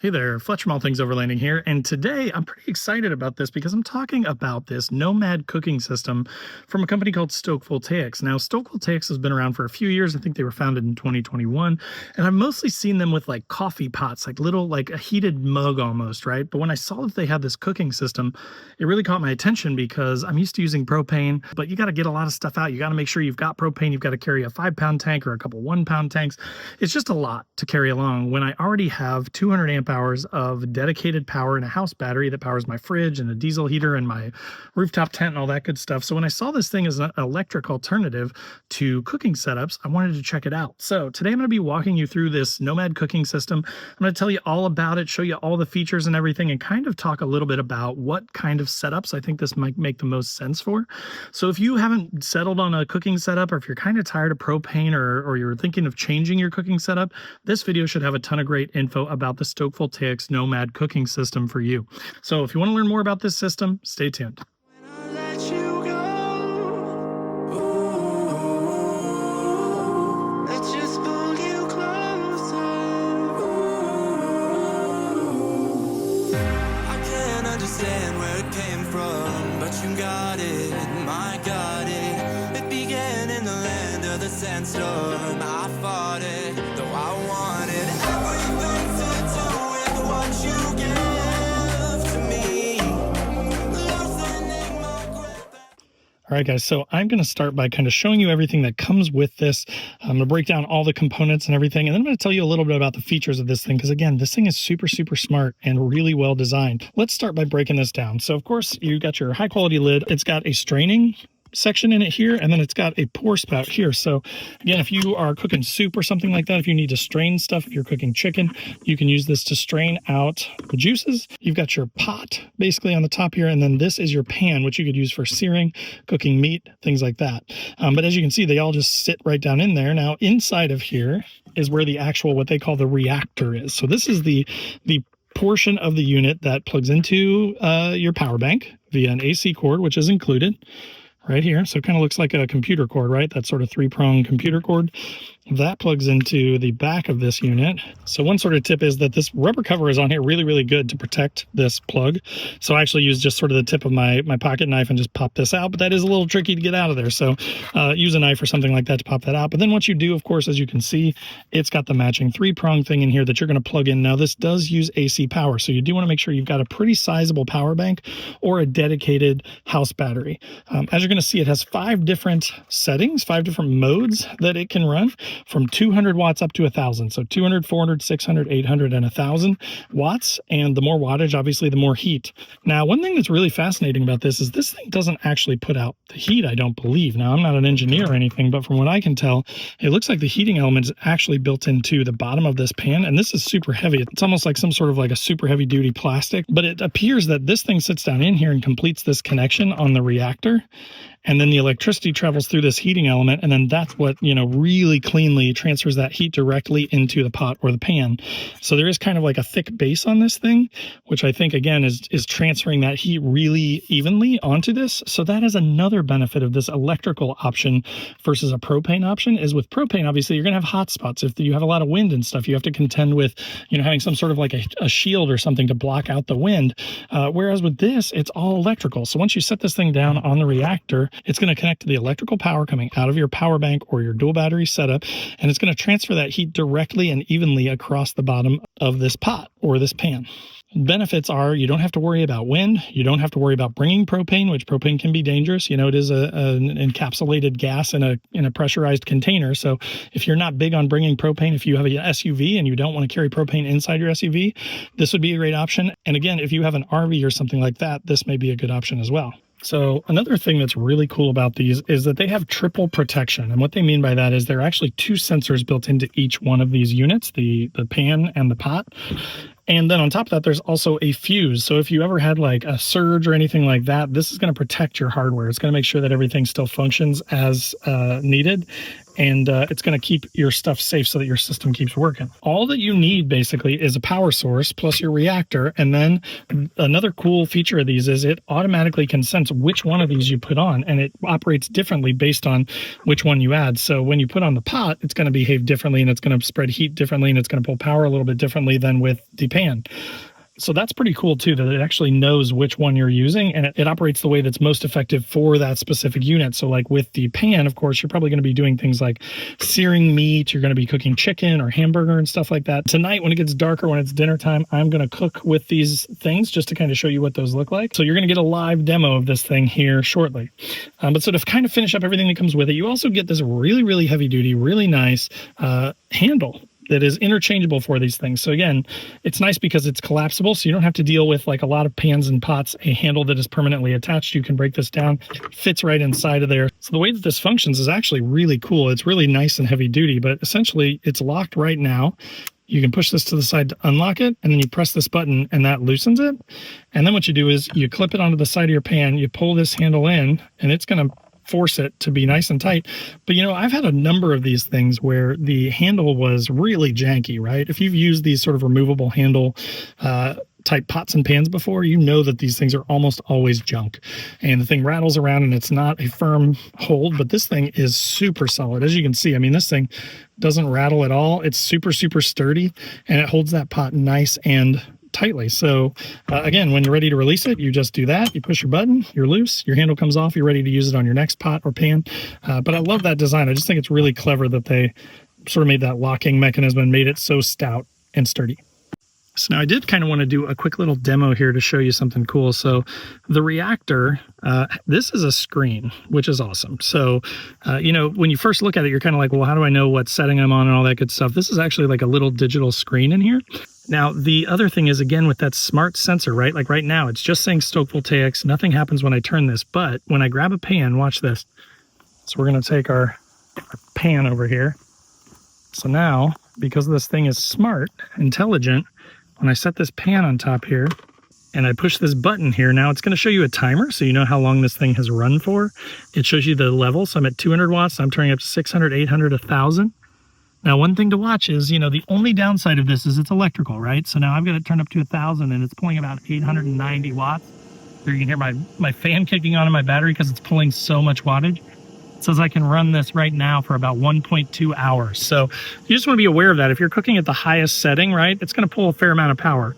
Hey there, Fletcher from All Things Overlanding here, and today I'm pretty excited about this because I'm talking about this Nomad cooking system from a company called Stoke Voltaics. Now, Stoke Voltaics has been around for a few years. I think they were founded in 2021, and I've mostly seen them with like coffee pots, like little, like a heated mug almost, right? But when I saw that they had this cooking system, it really caught my attention because I'm used to using propane, but you got to get a lot of stuff out. You got to make sure you've got propane. You've got to carry a 5-pound tank or a couple 1-pound tanks. It's just a lot to carry along when I already have 200 amp hours of dedicated power in a house battery that powers my fridge and a diesel heater and my rooftop tent and all that good stuff. So when I saw this thing as an electric alternative to cooking setups, I wanted to check it out. So today I'm going to be walking you through this Nomad cooking system. I'm going to tell you all about it, show you all the features and everything, and kind of talk a little bit about what kind of setups I think this might make the most sense for. So if you haven't settled on a cooking setup, or if you're kind of tired of propane, or you're thinking of changing your cooking setup, this video should have a ton of great info about the Stoke Voltaics Nomad cooking system for you. So if you want to learn more about this system, stay tuned. Understand where it came from, but you got it, my got it. It began in the land of the sandstorm. I fought it, though I wanted everything to do with what you give to me. Loosening my grip. All right, guys, so I'm going to start by kind of showing you everything that comes with this. I'm going to break down all the components and everything, and then I'm going to tell you a little bit about the features of this thing, because again, this thing is super, super smart and really well designed. Let's start by breaking this down. So of course, you got your high quality lid. It's got a straining section in it here, and then it's got a pour spout here. So again, if you are cooking soup or something like that, if you need to strain stuff, if you're cooking chicken, you can use this to strain out the juices. You've got your pot basically on the top here, and then this is your pan, which you could use for searing, cooking meat, things like that. But as you can see, they all just sit right down in there. Now inside of here is where the actual, what they call the reactor is. So this is the portion of the unit that plugs into your power bank via an AC cord, which is included right here. So it kind of looks like a computer cord, right? That sort of 3-prong computer cord. That plugs into the back of this unit. So one sort of tip is that this rubber cover is on here really, really good to protect this plug. So I actually use just sort of the tip of my pocket knife and just pop this out, but that is a little tricky to get out of there. So use a knife or something like that to pop that out. But then what you do, of course, as you can see, it's got the matching 3-prong thing in here that you're going to plug in. Now this does use AC power, so you do want to make sure you've got a pretty sizable power bank or a dedicated house battery. As you're going to see, it has 5 different settings, 5 different modes that it can run, from 200 watts up to 1,000. So 200, 400, 600, 800, and 1,000 watts. And the more wattage, obviously, the more heat. Now, one thing that's really fascinating about this is this thing doesn't actually put out the heat, I don't believe. Now, I'm not an engineer or anything, but from what I can tell, it looks like the heating element is actually built into the bottom of this pan. And this is super heavy. It's almost like some sort of like a super heavy duty plastic. But it appears that this thing sits down in here and completes this connection on the reactor. And then the electricity travels through this heating element, and then that's what, really cleanly transfers that heat directly into the pot or the pan. So there is kind of like a thick base on this thing, which I think, again, is transferring that heat really evenly onto this. So that is another benefit of this electrical option versus a propane option, is with propane, obviously, you're going to have hot spots. If you have a lot of wind and stuff, you have to contend with, having some sort of like a shield or something to block out the wind. Whereas with this, it's all electrical. So once you set this thing down on the reactor, it's going to connect to the electrical power coming out of your power bank or your dual battery setup, and it's going to transfer that heat directly and evenly across the bottom of this pot or this pan. Benefits are you don't have to worry about wind. You don't have to worry about bringing propane, which propane can be dangerous. It is an encapsulated gas in a pressurized container. So if you're not big on bringing propane, if you have an SUV and you don't want to carry propane inside your SUV, this would be a great option. And again, if you have an RV or something like that, this may be a good option as well. So another thing that's really cool about these is that they have triple protection. And what they mean by that is there are actually 2 sensors built into each one of these units, the pan and the pot. And then on top of that, there's also a fuse. So if you ever had like a surge or anything like that, this is going to protect your hardware. It's going to make sure that everything still functions as needed. and it's going to keep your stuff safe so that your system keeps working. All that you need basically is a power source plus your reactor, and then another cool feature of these is it automatically can sense which one of these you put on, and it operates differently based on which one you add. So when you put on the pot, it's going to behave differently, and it's going to spread heat differently, and it's going to pull power a little bit differently than with the pan. So that's pretty cool too, that it actually knows which one you're using, and it operates the way that's most effective for that specific unit. So like with the pan, of course, you're probably going to be doing things like searing meat, you're going to be cooking chicken or hamburger and stuff like that. Tonight, when it gets darker, when it's dinner time, I'm going to cook with these things just to kind of show you what those look like. So you're going to get a live demo of this thing here shortly. But so to kind of finish up everything that comes with it, you also get this really, really heavy duty, really nice handle that is interchangeable for these things. So again, it's nice because it's collapsible, so you don't have to deal with, like a lot of pans and pots, a handle that is permanently attached. You can break this down, fits right inside of there. So the way that this functions is actually really cool. It's really nice and heavy duty, but essentially it's locked right now. You can push this to the side to unlock it, and then you press this button and that loosens it. And then what you do is you clip it onto the side of your pan, you pull this handle in, and it's going to force it to be nice and tight. But you know, I've had a number of these things where the handle was really janky, right? If you've used these sort of removable handle type pots and pans before, you know that these things are almost always junk, and the thing rattles around and it's not a firm hold. But this thing is super solid. As you can see, I mean, this thing doesn't rattle at all. It's super, super sturdy, and it holds that pot nice and tightly. So again, when you're ready to release it, you just do that. You push your button, you're loose, your handle comes off, you're ready to use it on your next pot or pan. But I love that design. I just think it's really clever that they sort of made that locking mechanism and made it so stout and sturdy. So now I did kind of want to do a quick little demo here to show you something cool. So the reactor, this is a screen, which is awesome. So, you know, when you first look at it, you're kind of like, well, how do I know what setting I'm on and all that good stuff? This is actually like a little digital screen in here. Now, the other thing is, again, with that smart sensor, right? Like right now, it's just saying Stoke Voltaics. Nothing happens when I turn this. But when I grab a pan, watch this. So we're going to take our pan over here. So now, because this thing is smart, intelligent, when I set this pan on top here and I push this button here, now it's going to show you a timer so you know how long this thing has run for. It shows you the level. So I'm at 200 watts. I'm turning up to 600, 800, 1,000. Now, one thing to watch is, you know, the only downside of this is it's electrical, right? So now I've got it turned up to 1,000 and it's pulling about 890 watts. There you can hear my fan kicking on in my battery because it's pulling so much wattage. It says I can run this right now for about 1.2 hours. So you just want to be aware of that. If you're cooking at the highest setting, right, it's going to pull a fair amount of power.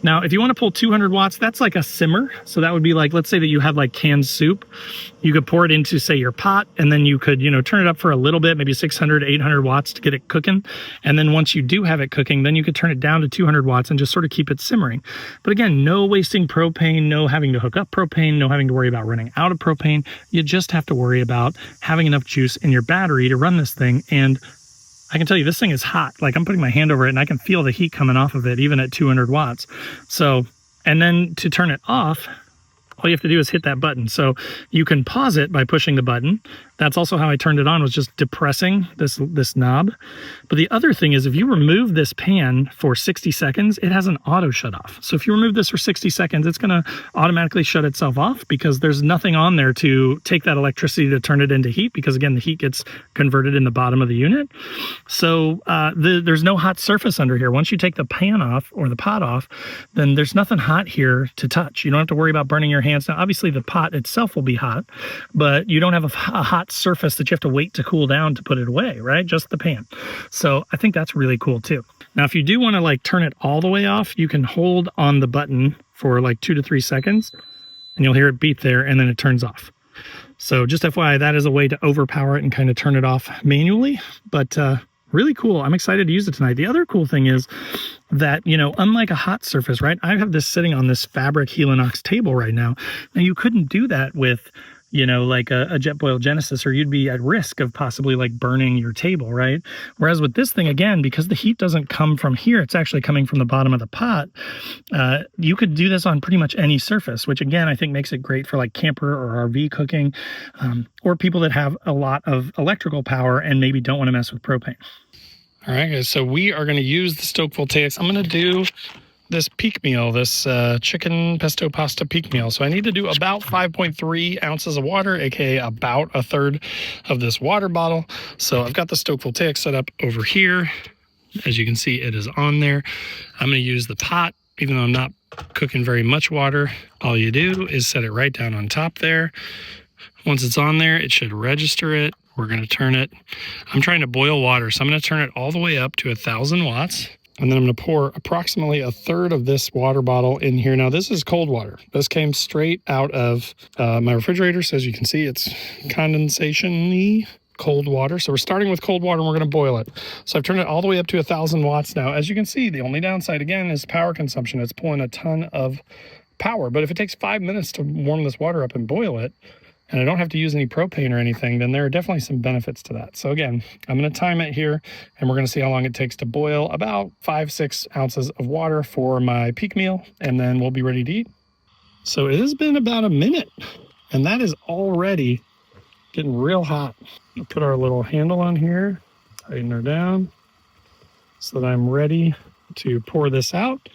Now, if you want to pull 200 watts, that's like a simmer. So that would be like, let's say that you have like canned soup. You could pour it into, say, your pot, and then you could, you know, turn it up for a little bit, maybe 600, 800 watts to get it cooking. And then once you do have it cooking, then you could turn it down to 200 watts and just sort of keep it simmering. But again, no wasting propane, no having to hook up propane, no having to worry about running out of propane. You just have to worry about having enough juice in your battery to run this thing. And I can tell you this thing is hot. Like I'm putting my hand over it and I can feel the heat coming off of it even at 200 watts. So, and then to turn it off, all you have to do is hit that button. So you can pause it by pushing the button. That's also how I turned it on, was just depressing this knob. But the other thing is, if you remove this pan for 60 seconds, it has an auto shut off. So if you remove this for 60 seconds, it's going to automatically shut itself off because there's nothing on there to take that electricity to turn it into heat, because again, the heat gets converted in the bottom of the unit. So there's no hot surface under here. Once you take the pan off or the pot off, then there's nothing hot here to touch. You don't have to worry about burning your hands. Now, obviously the pot itself will be hot, but you don't have a hot surface that you have to wait to cool down to put it away, right? Just the pan. So I think that's really cool too. Now, if you do want to like turn it all the way off, you can hold on the button for like 2 to 3 seconds and you'll hear it beep there and then it turns off. So just FYI, that is a way to overpower it and kind of turn it off manually, but really cool. I'm excited to use it tonight. The other cool thing is that, you know, unlike a hot surface, right? I have this sitting on this fabric Helinox table right now. Now you couldn't do that with, you know, like a Jetboil Genesis, or you'd be at risk of possibly like burning your table, right? Whereas with this thing, again, because the heat doesn't come from here, it's actually coming from the bottom of the pot. You could do this on pretty much any surface, which again, I think makes it great for like camper or RV cooking, or people that have a lot of electrical power and maybe don't want to mess with propane. All right, guys, so we are going to use the Stoke Voltaics. I'm going to do this peak meal, this chicken pesto pasta peak meal. So I need to do about 5.3 ounces of water, aka about a third of this water bottle. So I've got the Stoke Voltaics set up over here. As you can see, it is on there. I'm going to use the pot, even though I'm not cooking very much water. All you do is set it right down on top there. Once it's on there, it should register it. We're going to turn it. I'm trying to boil water, so I'm going to turn it all the way up to 1,000 watts. And then I'm going to pour approximately a third of this water bottle in here. Now, this is cold water. This came straight out of my refrigerator. So as you can see, it's condensation-y cold water. So we're starting with cold water and we're going to boil it. So I've turned it all the way up to 1,000 watts now. As you can see, the only downside, again, is power consumption. It's pulling a ton of power. But if it takes 5 minutes to warm this water up and boil it, and I don't have to use any propane or anything, then there are definitely some benefits to that. So again, I'm going to time it here, and we're going to see how long it takes to boil about 5-6 ounces of water for my peak meal, and then we'll be ready to eat. So it has been about a minute, and that is already getting real hot. We'll put our little handle on here, tighten her down, so that I'm ready to pour this out.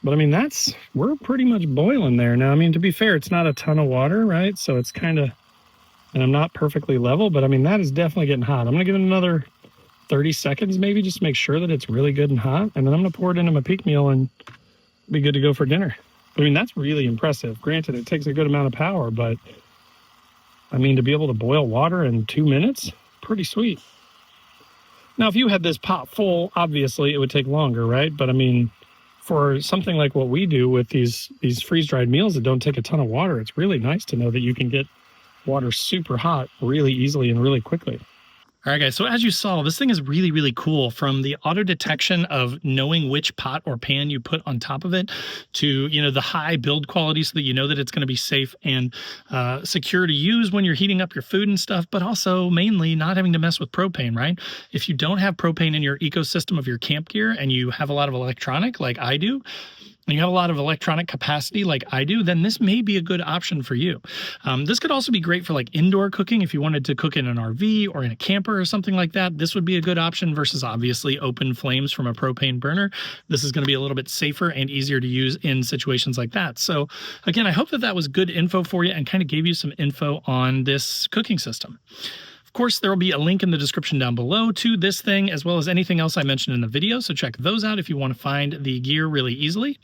But I mean, we're pretty much boiling there now. I mean, to be fair, it's not a ton of water, right? So it's kind of, and I'm not perfectly level, but I mean, that is definitely getting hot. I'm going to give it another 30 seconds maybe, just to make sure that it's really good and hot. And then I'm going to pour it into my peak meal and be good to go for dinner. I mean, that's really impressive. Granted, it takes a good amount of power, but I mean, to be able to boil water in 2 minutes, pretty sweet. Now, if you had this pot full, obviously it would take longer, right? But I mean, for something like what we do with these freeze-dried meals that don't take a ton of water, it's really nice to know that you can get water super hot really easily and really quickly. All right, guys, so as you saw, this thing is really, really cool. From the auto detection of knowing which pot or pan you put on top of it to, you know, the high build quality so that you know that it's going to be safe and secure to use when you're heating up your food and stuff, but also mainly not having to mess with propane, right? If you don't have propane in your ecosystem of your camp gear and you have a lot of electronic like I do, and you have a lot of electronic capacity like I do, then this may be a good option for you. This could also be great for like indoor cooking. If you wanted to cook in an RV or in a camper or something like that, this would be a good option versus obviously open flames from a propane burner. This is going to be a little bit safer and easier to use in situations like that. So again, I hope that that was good info for you and kind of gave you some info on this cooking system. Of course, there will be a link in the description down below to this thing, as well as anything else I mentioned in the video, so check those out if you want to find the gear really easily.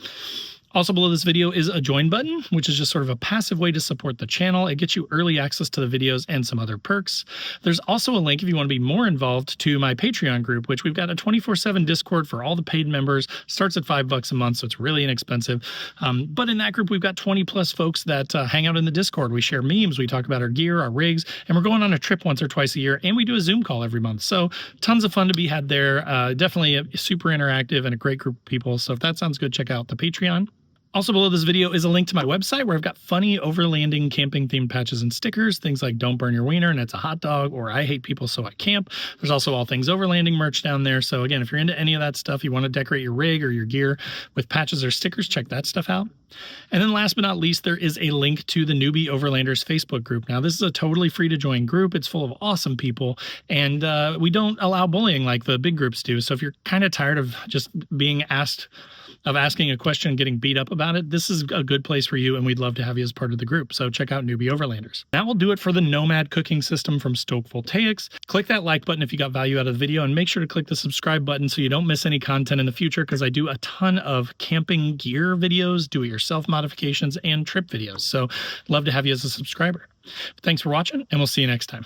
Also below this video is a join button, which is just sort of a passive way to support the channel. It gets you early access to the videos and some other perks. There's also a link if you want to be more involved to my Patreon group, which we've got a 24/7 Discord for all the paid members. Starts at $5 a month, so it's really inexpensive. But in that group, we've got 20 plus folks that hang out in the Discord. We share memes, we talk about our gear, our rigs, and we're going on a trip once or twice a year, and we do a Zoom call every month. So tons of fun to be had there. Definitely a super interactive and a great group of people. So if that sounds good, check out the Patreon. Also below this video is a link to my website where I've got funny overlanding camping themed patches and stickers, things like don't burn your wiener and it's a hot dog, or I hate people so I camp. There's also all things overlanding merch down there. So again, if you're into any of that stuff, you want to decorate your rig or your gear with patches or stickers, check that stuff out. And then last but not least, there is a link to the Newbie Overlanders Facebook group. Now, this is a totally free to join group. It's full of awesome people, and we don't allow bullying like the big groups do. So if you're kind of tired of just being asking a question and getting beat up about it, this is a good place for you, and we'd love to have you as part of the group. So check out Newbie Overlanders. That will do it for the Nomad cooking system from Stoke Voltaics. Click that like button if you got value out of the video, and make sure to click the subscribe button so you don't miss any content in the future, because I do a ton of camping gear videos, do-it-yourself modifications, and trip videos. So love to have you as a subscriber. Thanks for watching, and we'll see you next time.